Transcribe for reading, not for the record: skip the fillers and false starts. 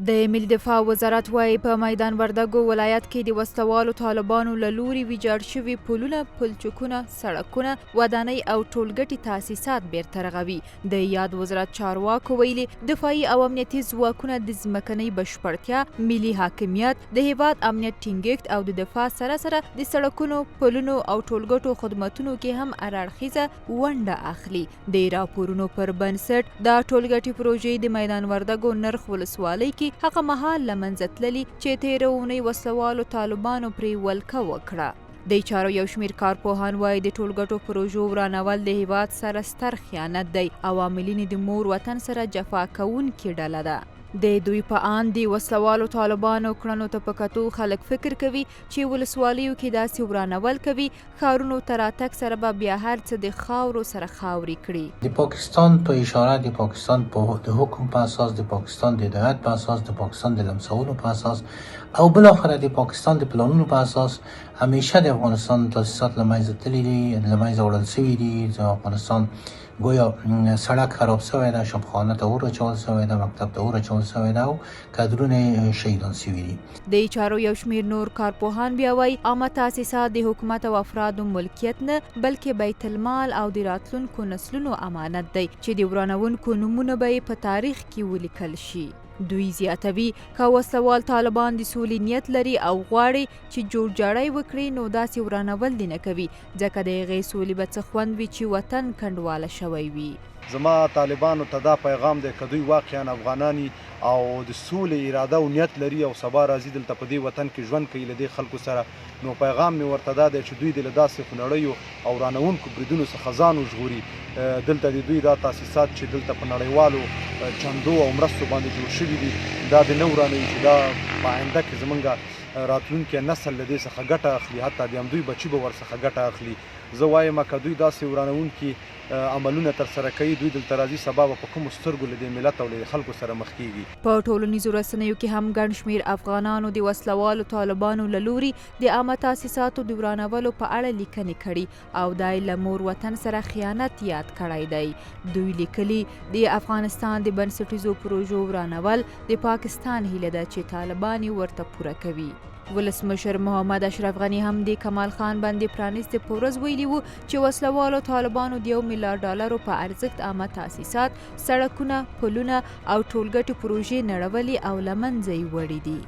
د ملي دفاع وزارت وایي په میدان وردګو ولایت کې د وسلوالو طالبانو له لوري ویجاړ شوي پلونه، پلچکونه، سړکونه، ودانۍ او ټولګټي تاسیسات بیرته رغوي. د یاد وزارت چارواکو ویلي دفاعي او امنیتي ځواکونه د ځمکنۍ بشپړتیا، ملي حاکمیت، د هیواد امنیت ټینګښت او د دفاع سره سره د سړکونو، پلونو او ټولګټو خدمتونو کې هم هراړخیزه ونډه اخلي. د راپورونو پر بنسټ دا ټولګټي پروژې د میدان وردګو نرخ ولسوالۍ کې هغه مهال له منځه تللي چې تېره اونۍ وسلوالو طالبانو پرې ولکه وکړه. د چارو یو شمېر کارپوهان وایي د ټولګټو پروژو ورانول د هیواد سره ستر خیانت دی او عاملین د مور وطن سره جفا کوونکې ډله ده. د دوی په اند د وسلوالو طالبانو کړنو ته په کتو خلک فکر کوي چې ولسوالیو کې داسې ورانول کوي، ښارونو ته راتګ سره به بیا هر څه د خاورو سره خاورې کړي. د پاکستان په اشاره، د پاکستان په د حکم په اساس، د پاکستان د هدایت په اساس، د پاکستان د لمسولو په اساس او بالاخره د پاکستان د پلانونو په اساس همیشه د افغانستان تاسیسات له منځه تللي دي، له منځه وړل شوي دي. د افغانستان گویا سړک خراب شوی ده، شبخانه ته اور اچول شوی ده، مکتب ته اور اچول شوی ده او کادرونه شهیدان شوي دي. د چارو یو شمېر نور کارپوهان بیا وایي عامه تاسیسات د حکومت او افرادو ملکیت نه بلکې بیت المال او د راتلونکو نسلونو امانت دی چې د ورانونکو نومونه به یې په تاریخ کې ولیکل شي. دوی زیاتوي که وسلوال طالبان د سولې نیت لري او غواړي چې جوړجاړی وکړي نو داسې ورانول دې نه کوي، ځکه د هغې سولې به څه خوند وي چې وطن کنډواله شوی وي. زما طالبانو ته دا پیغام دی که دوی واقعا افغانانی او د سولې اراده او نیت لري او سبا راځي دلته په دې وطن کې ژوند کوي له دې خلکو سره، نو پیغام مې ورته دا دی چې دوی د له داسې خونړیو او ورانوونکو بریدونو څخه ځان وژغوري. دلته د دوی دا تاسیسات چې دلته په نړیوالو چندو او مرستو باندې جوړ شوي دي دا د نه ورانوي چې دا په آینده کې زمونږ راتلونکی نسل له دې څخه ګټه اخلي، حتی د همدوی بچي به ورڅخه ګټه اخلي. زه وایم که دوی داسې ورانوونکي عملونه ترسره کوي دوی دلته راځي سبا به په کومو سترګو له دې ملت او له خلکو سره مخ کیږي. په ټولنیزو رسنیو کې هم ګڼ شمېر افغانانو د وسلوالو طالبانو له لوري د عامه تاسیساتو د ورانولو په اړه لیکنې کړي او دا یې له مور وطن سره خیانت یاد کړی دی. دوی لیکلي د افغانستان د بنسټیزو پروژو ورانول د پاکستان هیله ده چې طالبان یې ورته پوره کوي. ولسمشر محمد اشرف غني هم د کمال خان باندې پرانیستې په ورځ ویلي وو چې وسلوالو طالبانو د $1 میلیارډ په ارزښت عامه تاسیسات، سړکونه، پلونه او ټولګټي پروژې نړولي او له منځه یې وړي دي.